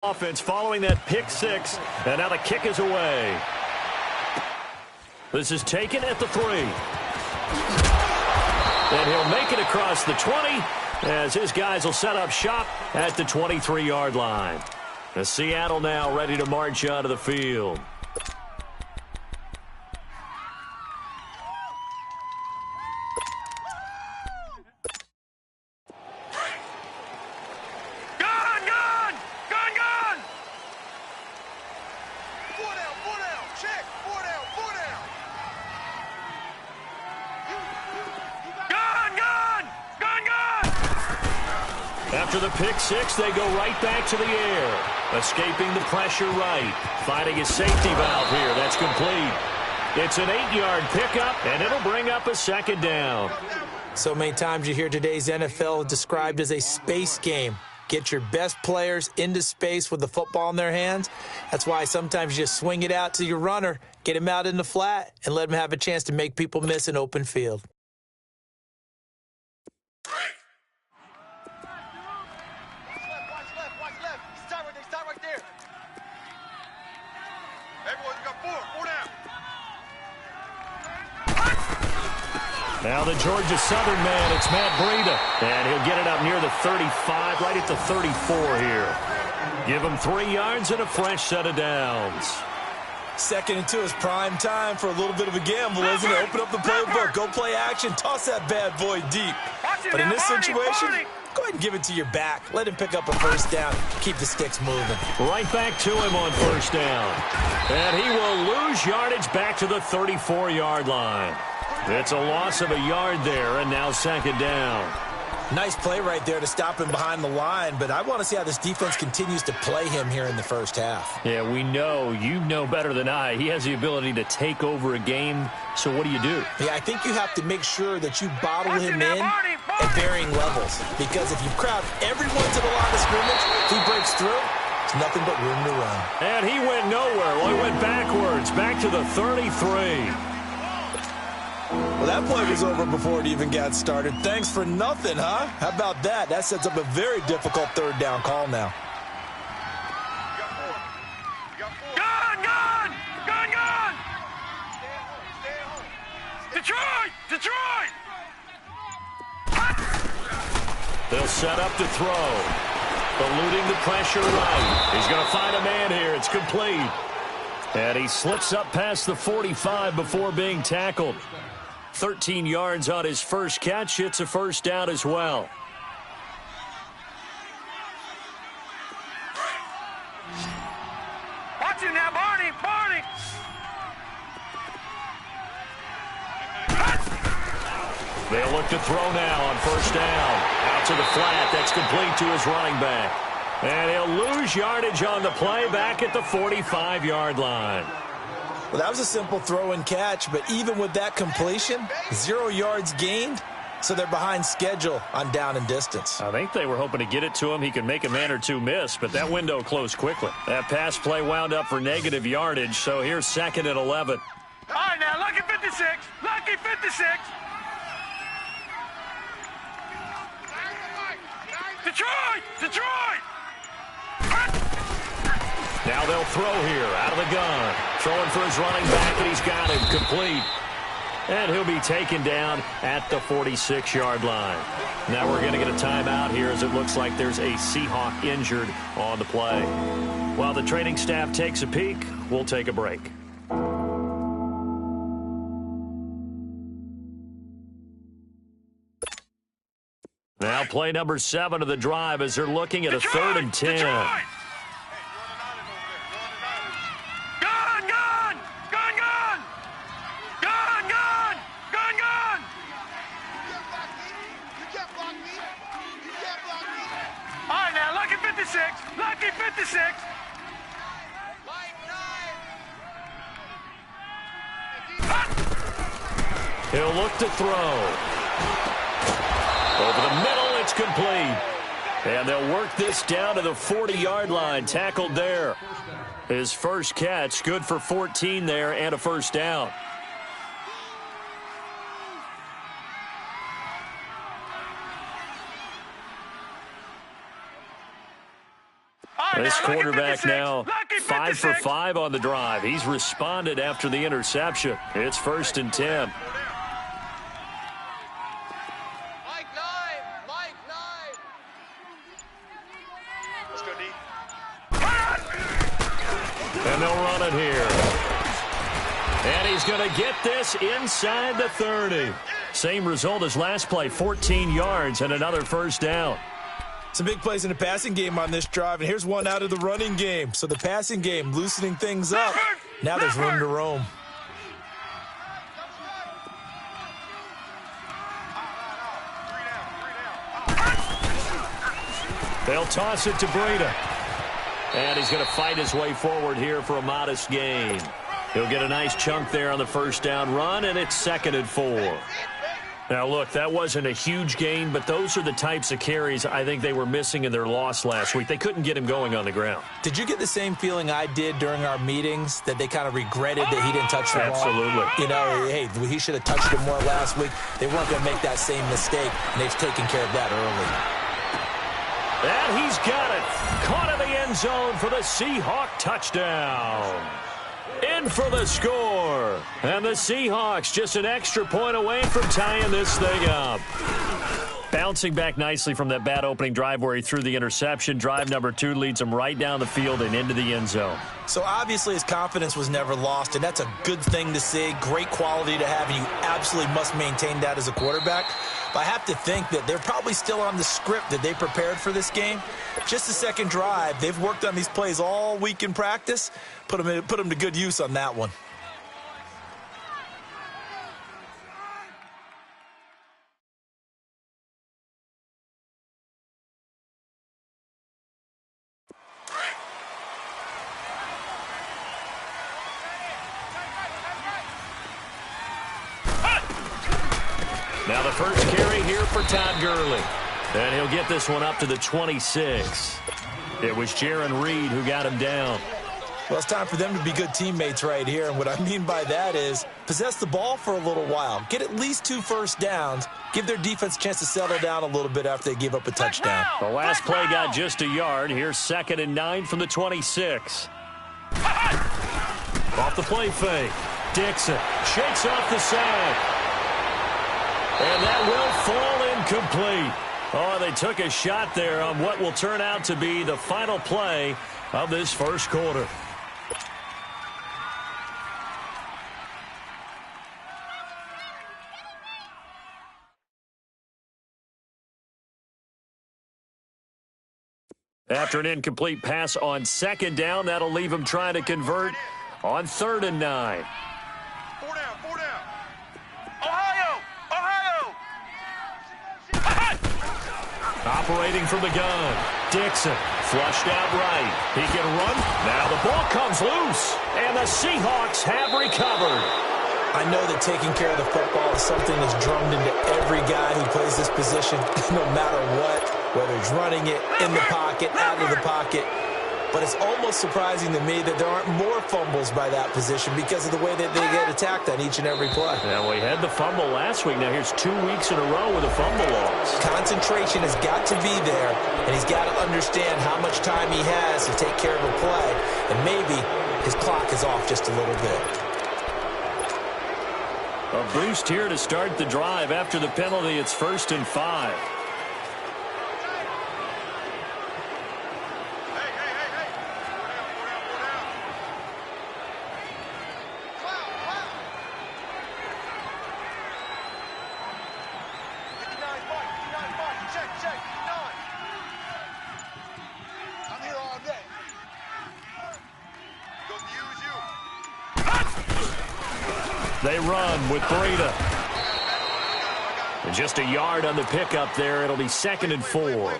Offense following that pick six, and now the kick is away. This is taken at the 3. And he'll make it across the 20 as his guys will set up shop at the 23-yard line. The Seattle now ready to march onto the field. After the pick six, they go right back to the air. Escaping the pressure right. Finding his safety valve here. That's complete. It's an 8-yard pickup, and it'll bring up a second down. So many times you hear today's NFL described as a space game. Get your best players into space with the football in their hands. That's why sometimes you just swing it out to your runner, get him out in the flat, and let him have a chance to make people miss an open field. Now the Georgia Southern man, it's Matt Breida. And he'll get it up near the 35, right at the 34 here. Give him 3 yards and a fresh set of downs. 2nd and 2 is prime time for a little bit of a gamble, isn't it? Open up the playbook, go play action, toss that bad boy deep. But in this situation, go ahead and give it to your back. Let him pick up a first down. Keep the sticks moving. Right back to him on first down. And he will lose yardage back to the 34-yard line. It's a loss of a yard there, and now 2nd down. Nice play right there to stop him behind the line, but I want to see how this defense continues to play him here in the first half. Yeah, we know. You know better than I. He has the ability to take over a game, so what do you do? Yeah, I think you have to make sure that you bottle him in at varying levels, because if you crowd everyone to the line of scrimmage, if he breaks through, there's nothing but room to run. And he went nowhere. Well, he went backwards, back to the 33. Well, that play was over before it even got started. Thanks for nothing, huh? How about that? That sets up a very difficult 3rd down call now. Gun! Detroit! They'll set up to throw. Eluding the pressure right. He's going to find a man here. It's complete. And he slips up past the 45 before being tackled. 13 yards on his first catch. It's a first down as well. Watch it now, Barney! They'll look to throw now on first down. Out to the flat. That's complete to his running back. And he'll lose yardage on the play back at the 45-yard line. Well, that was a simple throw and catch, but even with that completion, 0 yards gained, so they're behind schedule on down and distance. I think they were hoping to get it to him. He could make a man or two miss, but that window closed quickly. That pass play wound up for negative yardage, so here's 2nd and 11. All right, now, lucky 56. Detroit! Now they'll throw here out of the gun. Throwing for his running back, and he's got him complete. And he'll be taken down at the 46-yard line. Now we're going to get a timeout here as it looks like there's a Seahawk injured on the play. While the training staff takes a peek, we'll take a break. Now play number 7 of the drive as they're looking at a 3rd and 10. Detroit! Lucky 56. He'll look to throw. Over the middle, it's complete. And they'll work this down to the 40-yard line. Tackled there. His first catch, good for 14 there and a first down. This now, lucky quarterback 56. now Lucky 5 for 56. 5 on the drive. He's responded after the interception. It's 1st and 10. Let's go, D. And they'll run it here. And he's going to get this inside the 30. Same result as last play, 14 yards and another 1st down. Some big plays in the passing game on this drive, and here's one out of the running game. So the passing game loosening things up. Now there's room to roam. They'll toss it to Breida. And he's going to fight his way forward here for a modest gain. He'll get a nice chunk there on the 1st down run, and it's 2nd and 4. Now, look, that wasn't a huge gain, but those are the types of carries I think they were missing in their loss last week. They couldn't get him going on the ground. Did you get the same feeling I did during our meetings, that they kind of regretted that he didn't touch the ball? Absolutely. You know, hey, he should have touched it more last week. They weren't going to make that same mistake, and they've taken care of that early. And he's got it. Caught in the end zone for the Seahawk touchdown. In for the score. And the Seahawks just an extra point away from tying this thing up. Bouncing back nicely from that bad opening drive where he threw the interception. Drive number 2 leads him right down the field and into the end zone. So obviously his confidence was never lost, and that's a good thing to see. Great quality to have, and you absolutely must maintain that as a quarterback. But I have to think that they're probably still on the script that they prepared for this game. Just the second drive, they've worked on these plays all week in practice. Put them to good use on that one. Now the first carry here for Todd Gurley. And he'll get this one up to the 26. It was Jaron Reed who got him down. Well, it's time for them to be good teammates right here. And what I mean by that is possess the ball for a little while. Get at least 2 first downs. Give their defense a chance to settle down a little bit after they give up a touchdown. The last play got just a yard. Here's 2nd and 9 from the 26. Off the play fake. Dixon shakes off the sack. And that will fall incomplete. Oh, they took a shot there on what will turn out to be the final play of this first quarter. After an incomplete pass on 2nd down, that'll leave him trying to convert on 3rd and 9. 4 down, 4 down. Ohio! Operating from the gun. Dixon flushed out right. He can run. Now the ball comes loose. And the Seahawks have recovered. I know that taking care of the football is something that's drummed into every guy who plays this position, no matter what, whether he's running it, in the pocket, out of the pocket. But it's almost surprising to me that there aren't more fumbles by that position because of the way that they get attacked on each and every play. Now, we had the fumble last week. Now, here's 2 weeks in a row with a fumble loss. Concentration has got to be there, and he's got to understand how much time he has to take care of a play, and maybe his clock is off just a little bit. A boost here to start the drive. After the penalty, it's 1st and 5. They run with Breida. And just a yard on the pickup there. It'll be 2nd and 4. Well,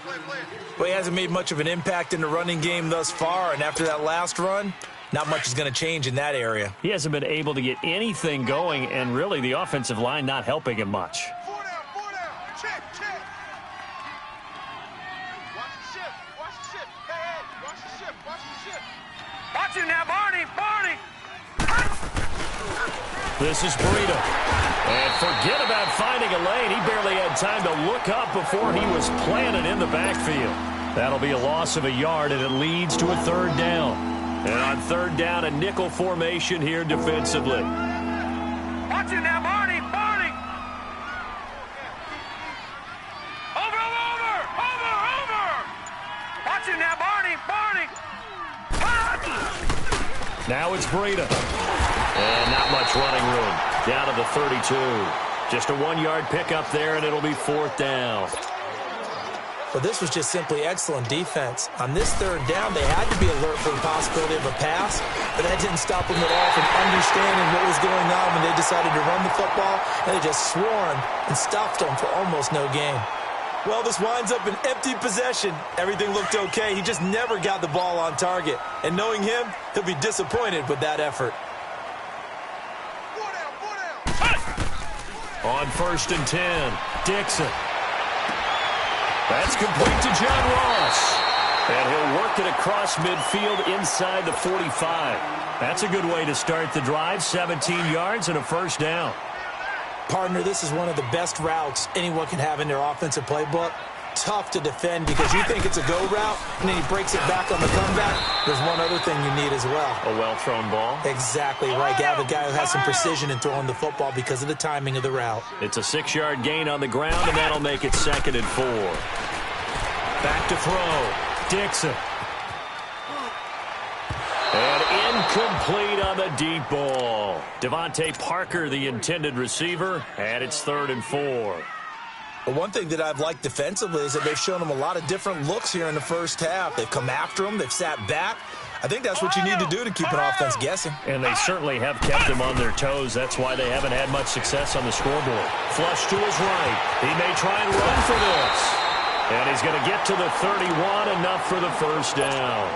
he hasn't made much of an impact in the running game thus far, and after that last run, not much is going to change in that area. He hasn't been able to get anything going, and really the offensive line not helping him much. 4 down, 4 down. Check. Watch the shift. Hey, watch the shift. Watch it now, Barney. This is Breida. And forget about finding a lane. He barely had time to look up before he was planted in the backfield. That'll be a loss of a yard, and it leads to a third down. And on third down, a nickel formation here defensively. Watch it now, Barney! Barney! Over! Watch it now, Barney! Barney! Now it's Breida. And not much running room. Down to the 32. Just a 1-yard pickup there, and it'll be fourth down. Well, this was just simply excellent defense. On this third down, they had to be alert for the possibility of a pass, but that didn't stop them at all from understanding what was going on when they decided to run the football, and they just swarmed and stuffed them for almost no gain. Well, this winds up an empty possession. Everything looked okay. He just never got the ball on target. And knowing him, he'll be disappointed with that effort. On first and 10, Dixon. That's complete to John Ross. And he'll work it across midfield inside the 45. That's a good way to start the drive. 17 yards and a first down. Partner, this is one of the best routes anyone can have in their offensive playbook. Tough to defend because you think it's a go route, and then he breaks it back on the comeback. There's one other thing you need as well. A well-thrown ball? Exactly right. You have a guy who has some precision in throwing the football because of the timing of the route. It's a 6-yard gain on the ground, and that'll make it 2nd and 4. Back to throw. Dixon. And incomplete on the deep ball. Devontae Parker, the intended receiver, and it's 3rd and 4. But one thing that I've liked defensively is that they've shown him a lot of different looks here in the first half. They've come after him. They've sat back. I think that's what you need to do to keep an offense guessing. And they certainly have kept them on their toes. That's why they haven't had much success on the scoreboard. Flush to his right. He may try and run for this. And he's going to get to the 31, enough for the first down.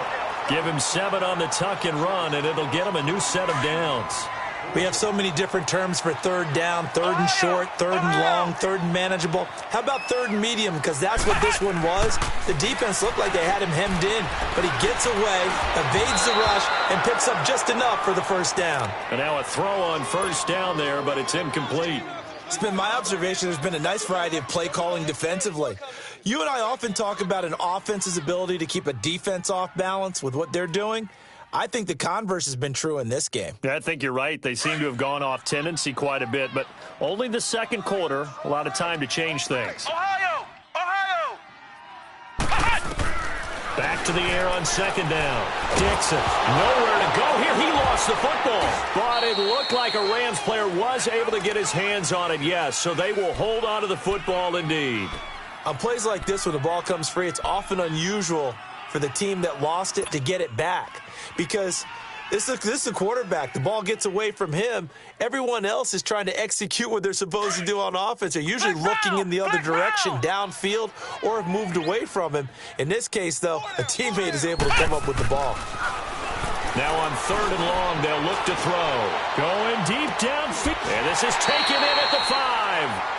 Give him 7 on the tuck and run, and it'll get him a new set of downs. We have so many different terms for third down, third and short, third and long, third and manageable. How about third and medium? Because that's what this one was. The defense looked like they had him hemmed in, but he gets away, evades the rush, and picks up just enough for the first down. And now a throw on first down there, but it's incomplete. It's been my observation there's been a nice variety of play calling defensively. You and I often talk about an offense's ability to keep a defense off balance with what they're doing. I think the converse has been true in this game. I think you're right. They seem to have gone off tendency quite a bit, but only the second quarter, a lot of time to change things. Ohio! Back to the air on second down. Dixon, nowhere to go here. He lost the football, but it looked like a Rams player was able to get his hands on it, yes, so they will hold on to the football indeed. On plays like this, when the ball comes free, it's often unusual for the team that lost it to get it back because this is the quarterback. The ball gets away from him. Everyone else is trying to execute what they're supposed to do on offense. They're usually looking in the other direction, downfield, or have moved away from him. In this case, though, a teammate is able to come up with the ball. Now on third and long, they'll look to throw. Going deep downfield. And this is taken in at the 5.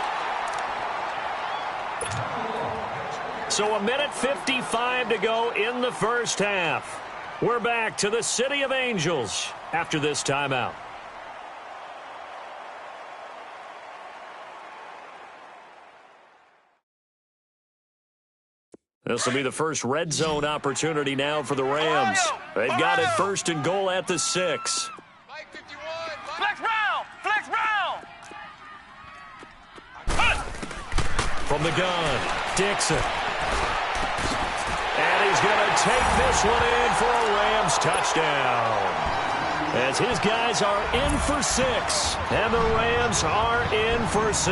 So 1:55 to go in the first half. We're back to the City of Angels after this timeout. This will be the first red zone opportunity now for the Rams. They've got it 1st and goal at the 6. Flex round! Flex round! From the gun, Dixon. And he's going to take this one in for a Rams touchdown. As his guys are in for 6, and the Rams are in for 6.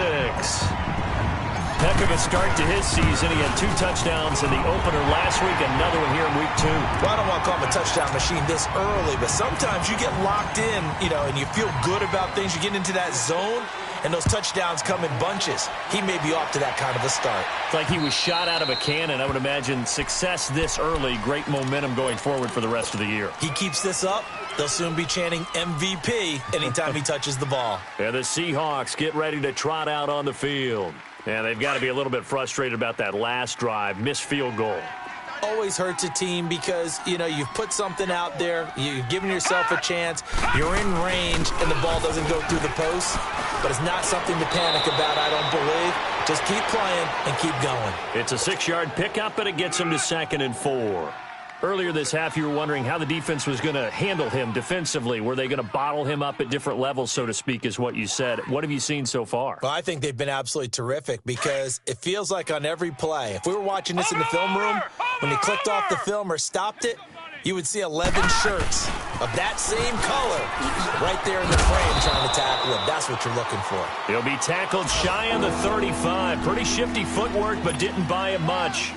Heck of a start to his season. He had 2 touchdowns in the opener last week, another one here in week 2. Well, I don't want to call him a touchdown machine this early, but sometimes you get locked in, and you feel good about things. You get into that zone, and those touchdowns come in bunches. He may be off to that kind of a start. It's like he was shot out of a cannon. I would imagine success this early, great momentum going forward for the rest of the year. He keeps this up, they'll soon be chanting MVP anytime he touches the ball. And the Seahawks get ready to trot out on the field. And they've got to be a little bit frustrated about that last drive, missed field goal. always hurts a team because, you know, you've put something out there, you've given yourself a chance, you're in range, and the ball doesn't go through the post. But it's not something to panic about, I don't believe. Just keep playing and keep going. It's a 6-yard pickup, and it gets him to 2nd and 4. Earlier this half, you were wondering how the defense was going to handle him defensively. Were they going to bottle him up at different levels, so to speak, is what you said. What have you seen so far? Well, I think they've been absolutely terrific because it feels like on every play, if we were watching this in the film room, when you clicked off the film or stopped it, you would see 11 shirts of that same color right there in the frame trying to tackle him. That's what you're looking for. He'll be tackled shy of the 35. Pretty shifty footwork, but didn't buy him much.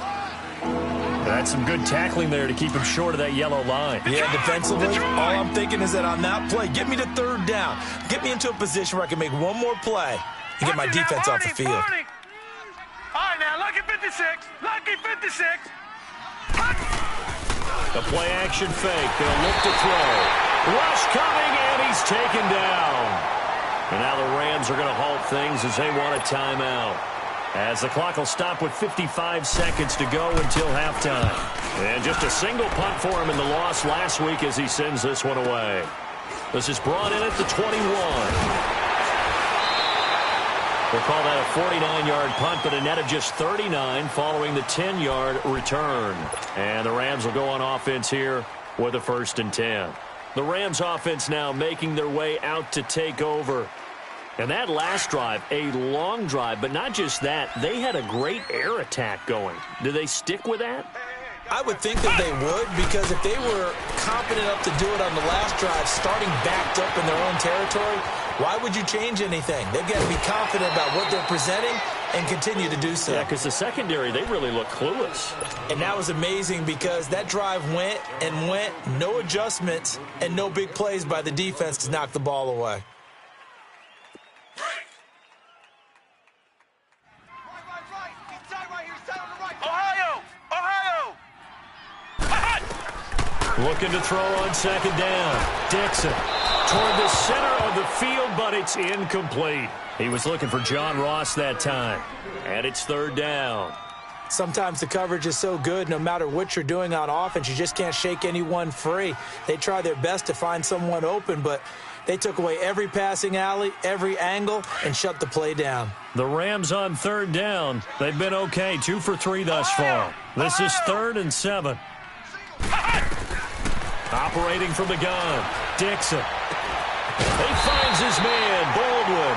That's some good tackling there to keep him short of that yellow line. Yeah, defensively, all I'm thinking is that on that play, get me to 3rd down. Get me into a position where I can make one more play and get my defense off the field. All right, now, lucky 56. Lucky 56. The play-action fake. They'll look to throw. Rush coming, and he's taken down. And now the Rams are going to halt things as they want a timeout. As the clock will stop with 55 seconds to go until halftime. And just a single punt for him in the loss last week as he sends this one away. This is brought in at the 21. We'll call that a 49-yard punt, but a net of just 39 following the 10-yard return. And the Rams will go on offense here with a 1st and 10. The Rams offense now making their way out to take over. And that last drive, a long drive, but not just that. They had a great air attack going. Do they stick with that? I would think that they would, because if they were confident enough to do it on the last drive, starting backed up in their own territory, why would you change anything? They've got to be confident about what they're presenting and continue to do so. Yeah, because the secondary, they really look clueless. And that was amazing because that drive went and went, no adjustments, and no big plays by the defense to knock the ball away. Looking to throw on 2nd down. Dixon toward the center of the field, but it's incomplete. He was looking for John Ross that time. And it's 3rd down. Sometimes the coverage is so good, no matter what you're doing on offense, you just can't shake anyone free. They try their best to find someone open, but they took away every passing alley, every angle, and shut the play down. The Rams on 3rd down. They've been okay, 2 for 3 thus far. This is 3rd and 7. Operating from the gun, Dixon. He finds his man, Baldwin.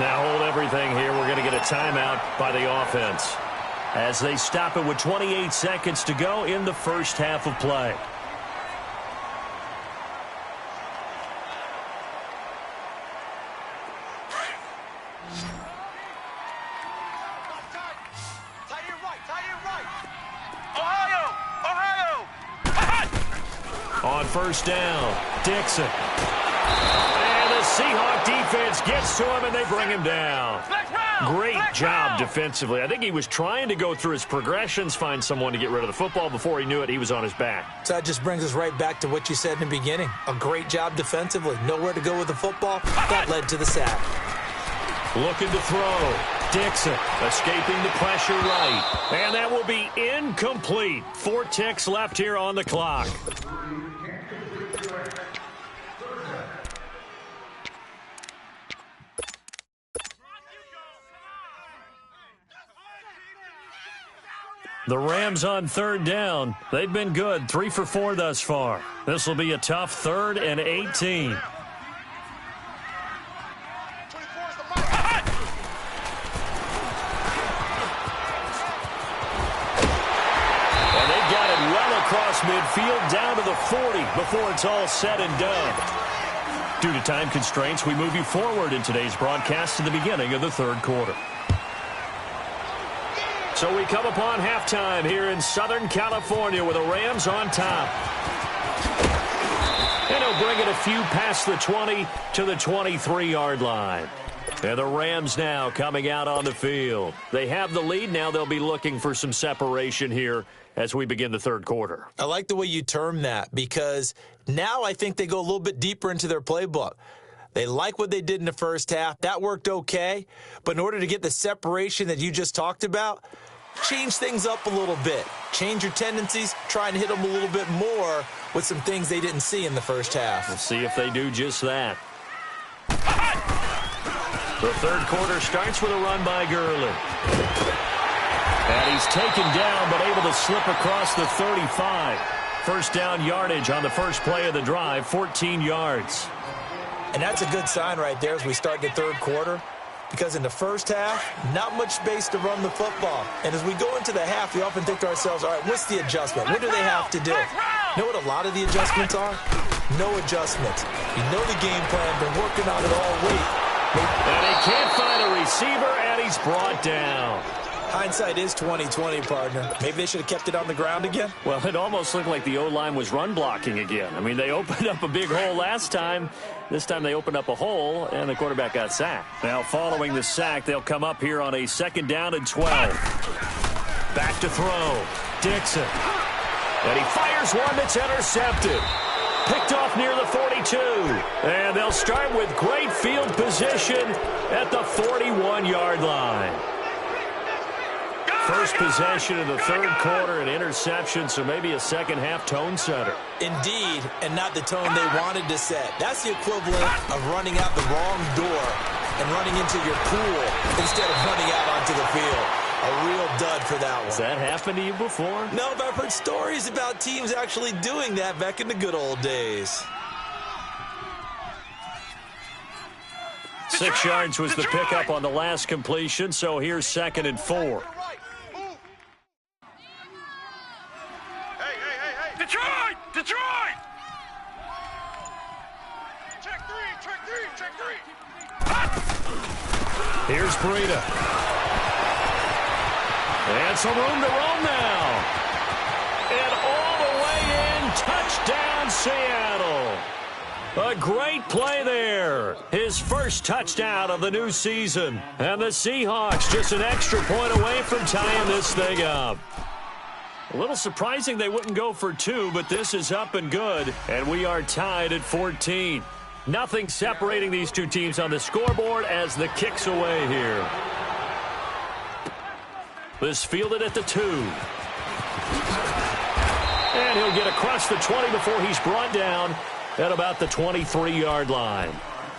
Now hold everything here. We're going to get a timeout by the offense as they stop it with 28 seconds to go in the first half of play. On 1st down, Dixon. And the Seahawk defense gets to him, and they bring him down. Great job defensively. I think he was trying to go through his progressions, find someone to get rid of the football. Before he knew it, he was on his back. So that just brings us right back to what you said in the beginning. A great job defensively. Nowhere to go with the football. That led to the sack. Looking to throw. Dixon escaping the pressure right. And that will be incomplete. 4 ticks left here on the clock. The Rams on 3rd down. They've been good, 3 for 4 thus far. This will be a tough 3rd and 18. Across midfield down to the 40 before it's all said and done. Due to time constraints, we move you forward in today's broadcast to the beginning of the 3rd quarter. So we come upon halftime here in Southern California with the Rams on top. And he'll bring it a few past the 20 to the 23-yard line. And the Rams now coming out on the field. They have the lead. Now they'll be looking for some separation here as we begin the 3rd quarter. I like the way you term that because now I think they go a little bit deeper into their playbook. They like what they did in the first half. That worked okay. But in order to get the separation that you just talked about, change things up a little bit. Change your tendencies, try and hit them a little bit more with some things they didn't see in the first half. We'll see if they do just that. The third quarter starts with a run by Gurley. And he's taken down, but able to slip across the 35. First down yardage on the first play of the drive, 14 yards. And that's a good sign right there as we start the third quarter, because in the first half, not much space to run the football. And as we go into the half, we often think to ourselves, all right, what's the adjustment? What do they have to do? You know what a lot of the adjustments are? No adjustments. You know the game plan, been working on it all week. And he can't find a receiver, and he's brought down. Hindsight is 20/20, partner. Maybe they should have kept it on the ground again. Well, it almost looked like the O-line was run blocking again. I mean, they opened up a big hole last time. This time they opened up a hole, and the quarterback got sacked. Now, following the sack, they'll come up here on a 2nd down and 12. Back to throw. Dixon. And he fires one that's intercepted. Picked off near the 42. And they'll start with great field position at the 41-yard line. First possession of the third quarter, an interception, so maybe a second-half tone setter. Indeed, and not the tone they wanted to set. That's the equivalent of running out the wrong door and running into your pool instead of running out onto the field. A real dud for that one. Has that happened to you before? No, but I've heard stories about teams actually doing that back in the good old days. 6 yards was the pickup on the last completion, so here's 2nd and 4. Detroit! Detroit! Check three. Here's Breida. And some room to roam now. And all the way in, touchdown Seattle. A great play there. His first touchdown of the new season. And the Seahawks just an extra point away from tying this thing up. A little surprising they wouldn't go for 2, but this is up and good, and we are tied at 14. Nothing separating these two teams on the scoreboard as the kick's away here. This fielded at the 2. And he'll get across the 20 before he's brought down at about the 23-yard line.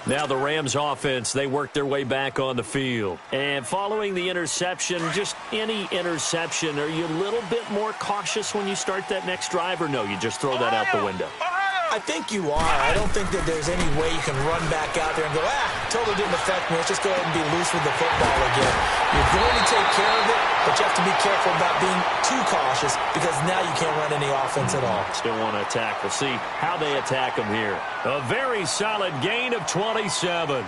Now the Rams offense, they work their way back on the field. And following the interception, just any interception, are you a little bit more cautious when you start that next drive, or no, you just throw that out the window? I think you are. I don't think that there's any way you can run back out there and go, totally didn't affect me. Let's just go ahead and be loose with the football again. You're going to take care of it, but you have to be careful about being too cautious because now you can't run any offense at all. Still want to attack. We'll see how they attack them here. A very solid gain of 27.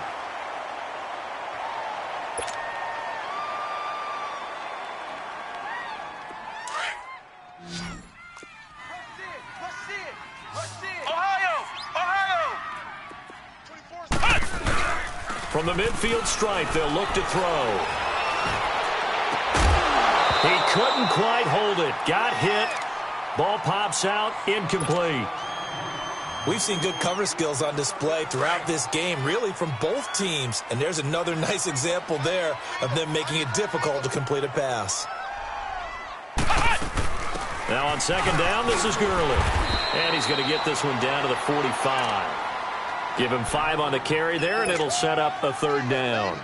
From the midfield stripe, they'll look to throw. He couldn't quite hold it. Got hit. Ball pops out. Incomplete. We've seen good cover skills on display throughout this game, really from both teams. And there's another nice example there of them making it difficult to complete a pass. Now on 2nd down, this is Gurley. And he's going to get this one down to the 45. Give him 5 on the carry there, and it'll set up a 3rd down.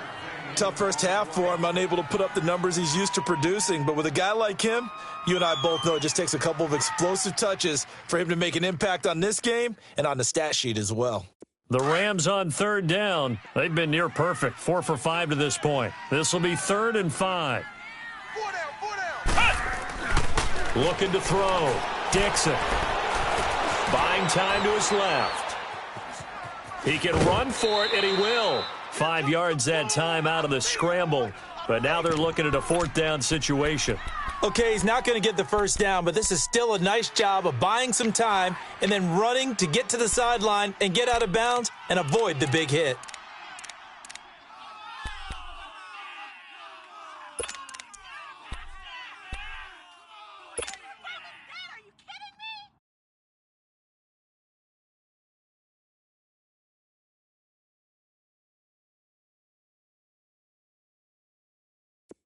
Tough first half for him, unable to put up the numbers he's used to producing. But with a guy like him, you and I both know it just takes a couple of explosive touches for him to make an impact on this game and on the stat sheet as well. The Rams on 3rd down. They've been near perfect, 4 for 5 to this point. This will be 3rd and 5. 4 down. Looking to throw. Dixon. Buying time to his left. He can run for it, and he will. 5 yards that time out of the scramble. But now they're looking at a 4th down situation. Okay, he's not going to get the first down, but this is still a nice job of buying some time and then running to get to the sideline and get out of bounds and avoid the big hit.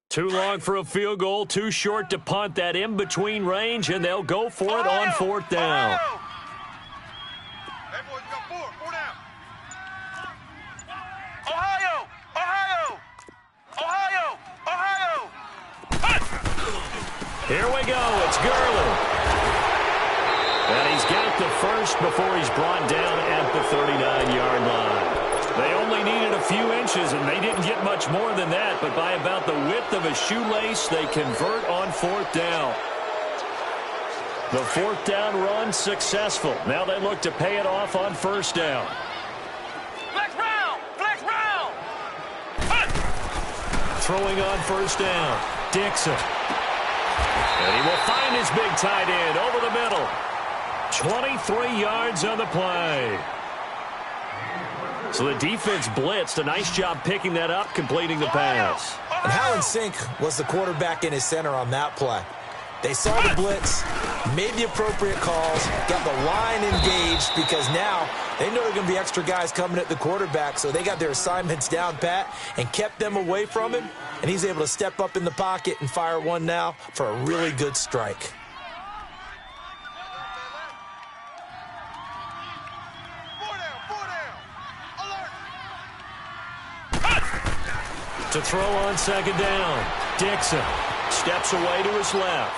Too long for a field goal, too short to punt. That in-between range, and they'll go for it on fourth down. Hey, boys, you got four down. Ohio! Ohio! Ohio! Ohio! Here we go. It's Gurley. And he's got the first before he's brought down at the 39-yard line. They only needed a few inches, and they didn't get much more than that, but by about the width of a shoelace, they convert on fourth down. The fourth down run successful. Now they look to pay it off on first down. Flex round! Flex round! Throwing on first down, Dixon. And he will find his big tight end over the middle. 23 yards on the play. So the defense blitzed. A nice job picking that up, completing the pass. And how in sync was the quarterback in his center on that play? They saw the blitz, made the appropriate calls, got the line engaged because now they know there are going to be extra guys coming at the quarterback, so they got their assignments down pat and kept them away from him, and he's able to step up in the pocket and fire one now for a really good strike. To throw on second down, Dixon steps away to his left.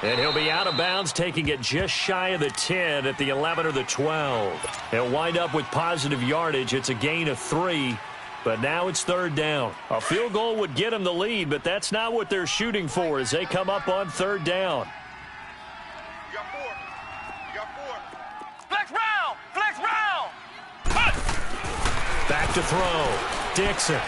And he'll be out of bounds, taking it just shy of the 10 at the 11 or the 12. He'll wind up with positive yardage. It's a gain of 3, but now it's third down. A field goal would get him the lead, but that's not what they're shooting for as they come up on third down. You got four. You got four. Flex round! Flex round! Back to throw. Dixon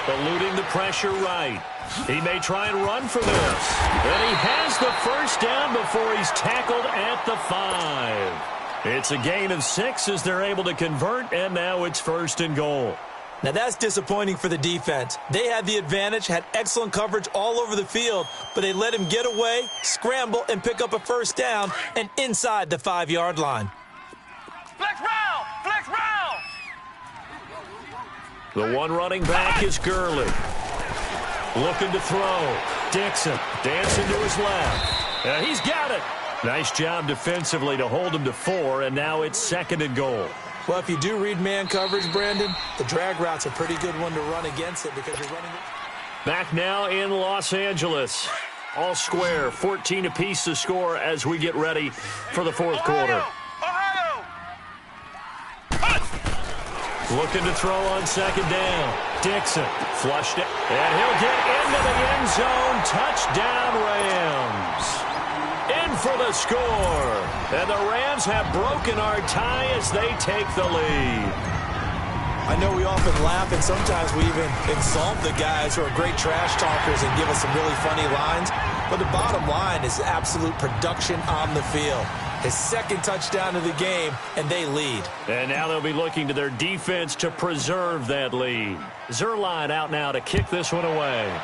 eluding the pressure right. He may try and run for this. And he has the first down before he's tackled at the 5. It's a gain of 6 as they're able to convert, and now it's first and goal. Now that's disappointing for the defense. They had the advantage, had excellent coverage all over the field, but they let him get away, scramble, and pick up a first down and inside the 5-yard line. Flex round! Flex round! The one running back is Gurley. Looking to throw. Dixon dancing to his left. He's got it. Nice job defensively to hold him to 4, and now it's second and goal. Well, if you do read man coverage, Brandon, the drag route's a pretty good one to run against it because you're running. Back now in Los Angeles. All square, 14 apiece to score as we get ready for the fourth quarter. Looking to throw on second down. Dixon flushed it, and he'll get into the end zone. Touchdown, Rams. In for the score. And the Rams have broken our tie as they take the lead. I know we often laugh, and sometimes we even insult the guys who are great trash talkers and give us some really funny lines. But the bottom line is absolute production on the field. His second touchdown of the game, and they lead. And now they'll be looking to their defense to preserve that lead. Zerline out now to kick this one away.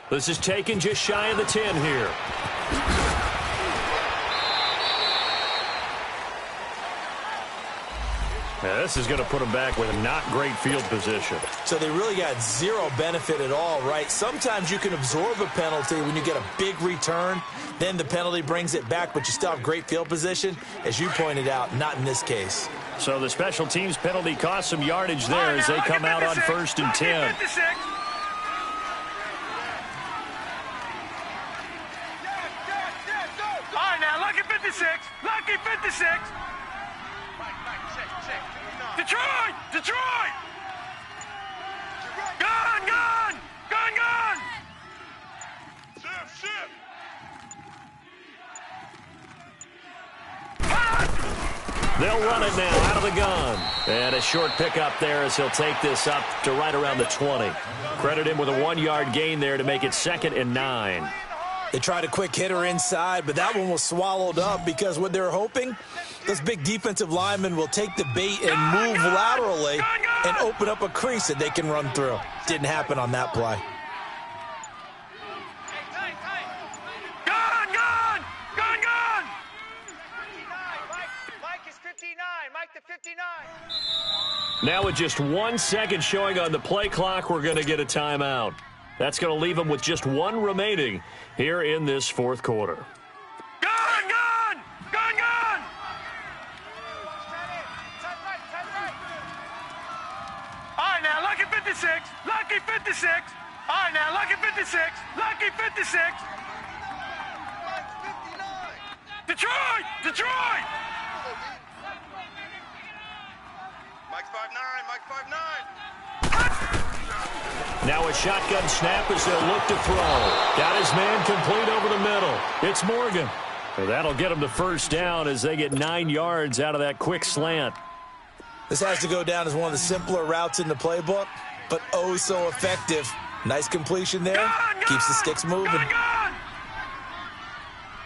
This is taken just shy of the 10 here. Now this is going to put them back with a not great field position. So they really got zero benefit at all, right? Sometimes you can absorb a penalty when you get a big return. Then the penalty brings it back, but you still have great field position. As you pointed out, not in this case. So the special teams penalty cost some yardage there as they come out on first and 10. All right, now, lucky 56. Lucky 56. Detroit! Detroit! Gun! Gun! Gun! Gun! Ship! They'll run it now out of the gun. And a short pickup there as he'll take this up to right around the 20. Credit him with a 1-yard gain there to make it second and 9. They tried a quick hitter inside, but that one was swallowed up because what they're hoping, this big defensive lineman will take the bait and move laterally and open up a crease that they can run through. Didn't happen on that play. Gun! Gun! Gun! Gun! Mike is 59. Mike the 59. Now with just 1 second showing on the play clock, we're going to get a timeout. That's going to leave them with just one remaining here in this fourth quarter. Gun, gun! Gun, gun! All right, now, lucky 56. Lucky 56. All right, now, lucky 56. Lucky 56. Detroit! Detroit! Mike's 5'9", Mike's 5'9". Now a shotgun snap as they'll look to throw. Got his man complete over the middle. It's Morgan. And that'll get him the first down as they get 9 yards out of that quick slant. This has to go down as one of the simpler routes in the playbook, but oh so effective. Nice completion there. Keeps the sticks moving. Gun, gun!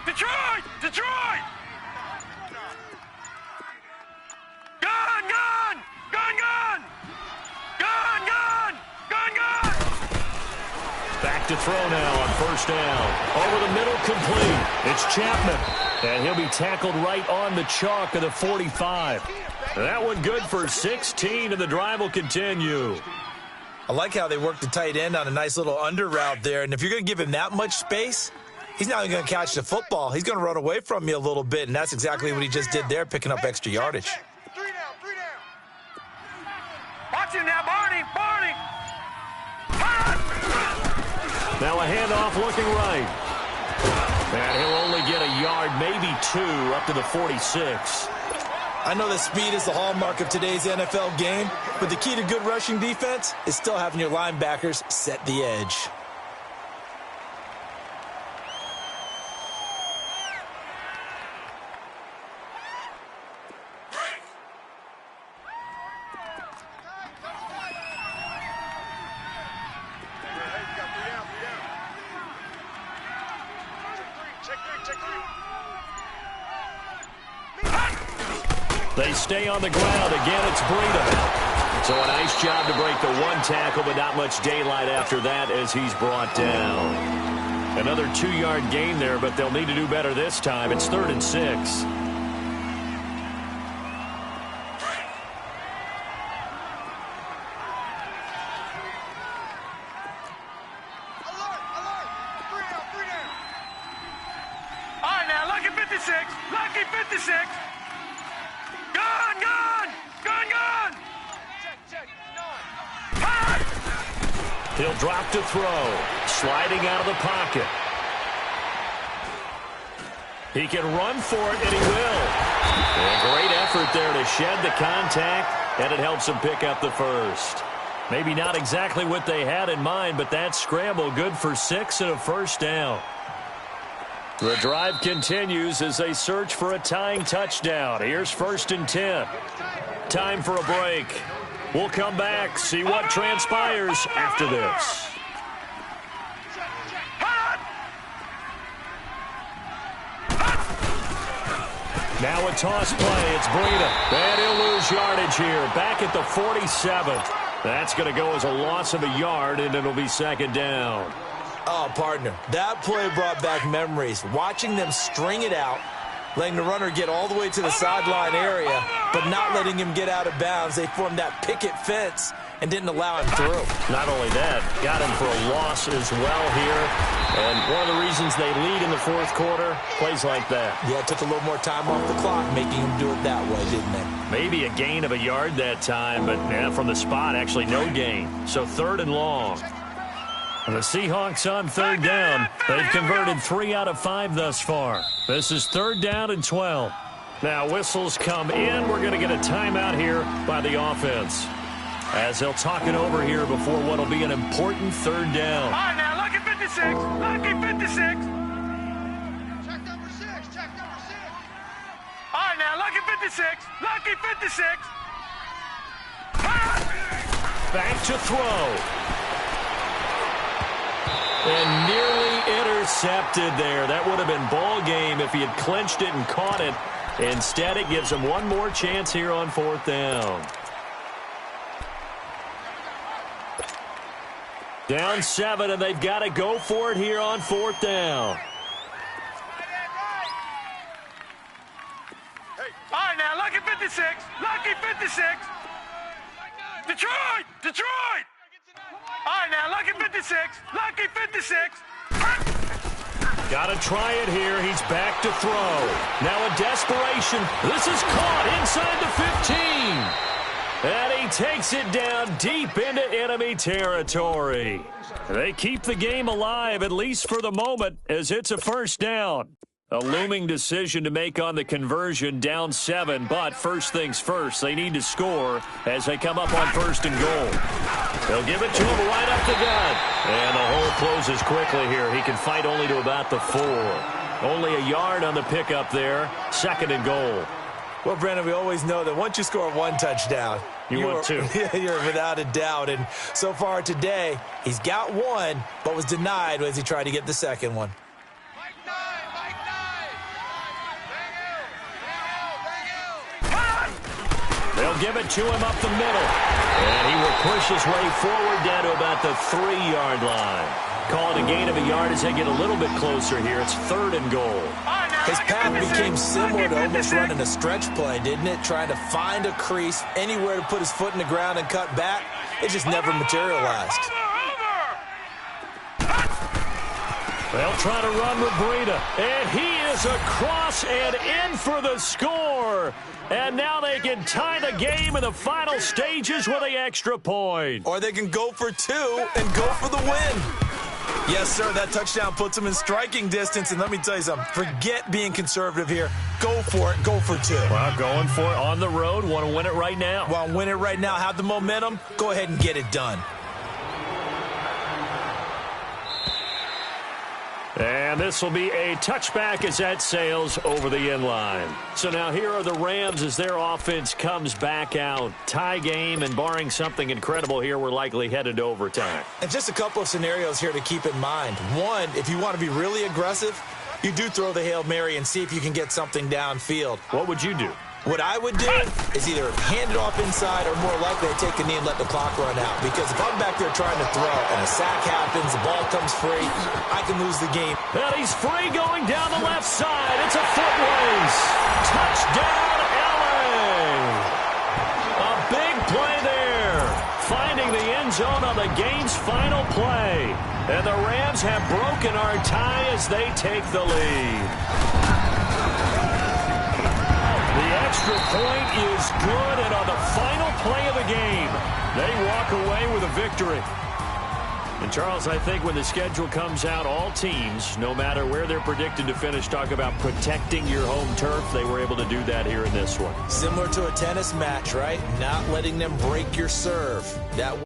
Detroit! Detroit! Gun, gun! Gun, gun! Gun, gun! Gun, gun! Back to throw now on first down. Over the middle, complete. It's Chapman. And he'll be tackled right on the chalk of the 45. That one good for 16, and the drive will continue. I like how they work the tight end on a nice little under route there. And if you're going to give him that much space, he's not even going to catch the football. He's going to run away from you a little bit, and that's exactly what he just did there, picking up extra yardage. 3 down, 3 down. Watch him now, Barney, Barney. Now a handoff looking right. And he'll only get a yard, maybe 2, up to the 46. I know that speed is the hallmark of today's NFL game, but the key to good rushing defense is still having your linebackers set the edge. They stay on the ground. Again, it's Breida. So a nice job to break the one tackle, but not much daylight after that as he's brought down. Another 2-yard gain there, but they'll need to do better this time. It's 3rd and 6. Alert, alert. 3 down, 3 down. All right, now, lucky 56. Lucky 56. Gun, gun! Gun, gun! Check, check. 9. He'll drop to throw. Sliding out of the pocket. He can run for it, and he will. And a great effort there to shed the contact, and it helps him pick up the first. Maybe not exactly what they had in mind, but that scramble good for 6 and a first down. The drive continues as they search for a tying touchdown. Here's 1st and 10. Time for a break. We'll come back, see what transpires after this. Now a toss play. It's Breida. And he'll lose yardage here. Back at the 47th. That's going to go as a loss of a yard, and it'll be 2nd down. Oh, partner, that play brought back memories. Watching them string it out, letting the runner get all the way to the sideline area, but not letting him get out of bounds. They formed that picket fence and didn't allow him through. Not only that, got him for a loss as well here. And one of the reasons they lead in the 4th quarter, plays like that. Yeah, it took a little more time off the clock, making him do it that way, didn't they? Maybe a gain of a yard that time, but from the spot, actually no gain. So 3rd and long. And the Seahawks on 3rd down. They've converted 3 out of 5 thus far. This is 3rd down and 12. Now whistles come in. We're going to get a timeout here by the offense, as they'll talk it over here before what will be an important 3rd down. All right, now, lucky 56. Lucky 56. Check number 6. Check number 6. All right, now, lucky 56. Lucky 56. Back to throw. And nearly intercepted there. That would have been ball game if he had clinched it and caught it. Instead, it gives him one more chance here on 4th down. Down 7, and they've got to go for it here on 4th down. All right, now, lucky 56. Lucky 56. Detroit! Detroit! All right, now, lucky 56. Lucky 56. Got to try it here. He's back to throw. Now in desperation. This is caught inside the 15. And he takes it down deep into enemy territory. They keep the game alive, at least for the moment, as it's a first down. A looming decision to make on the conversion, down 7, but first things first, they need to score as they come up on 1st and goal. They'll give it to him right up the gut. And the hole closes quickly here. He can fight only to about the 4. Only a yard on the pickup there, 2nd and goal. Well, Brandon, we always know that once you score 1 touchdown, you want 2. You're without a doubt. And so far today, he's got 1, but was denied as he tried to get the 2nd one. They'll give it to him up the middle. And he will push his way forward down to about the 3-yard line. Call it a gain of a yard as they get a little bit closer here. It's 3rd and goal. His path became similar to almost running a stretch play, didn't it? Trying to find a crease, anywhere to put his foot in the ground and cut back. It just never materialized. They'll try to run with Breida. And he is across and in for the score. And now they can tie the game in the final stages with the extra point. Or they can go for 2 and go for the win. Yes, sir, that touchdown puts them in striking distance. And let me tell you something, forget being conservative here. Go for it, go for 2. Well, going for it on the road. Want to win it right now. Want to win it right now, have the momentum, go ahead and get it done. And this will be a touchback as that sails over the end line. So now here are the Rams as their offense comes back out. Tie game, and barring something incredible here, we're likely headed to overtime. And just a couple of scenarios here to keep in mind. One, if you want to be really aggressive, you do throw the Hail Mary and see if you can get something downfield. What would you do? What I would do is either hand it off inside or more likely I take a knee and let the clock run out. Because if I'm back there trying to throw and a sack happens, the ball comes free, I can lose the game. And he's free going down the left side. It's a foot race. Touchdown, LA. A big play there. Finding the end zone on the game's final play. And the Rams have broken our tie as they take the lead. The extra point is good, and on the final play of the game, they walk away with a victory. And, Charles, I think when the schedule comes out, all teams, no matter where they're predicted to finish, talk about protecting your home turf. They were able to do that here in this one. Similar to a tennis match, right? Not letting them break your serve. That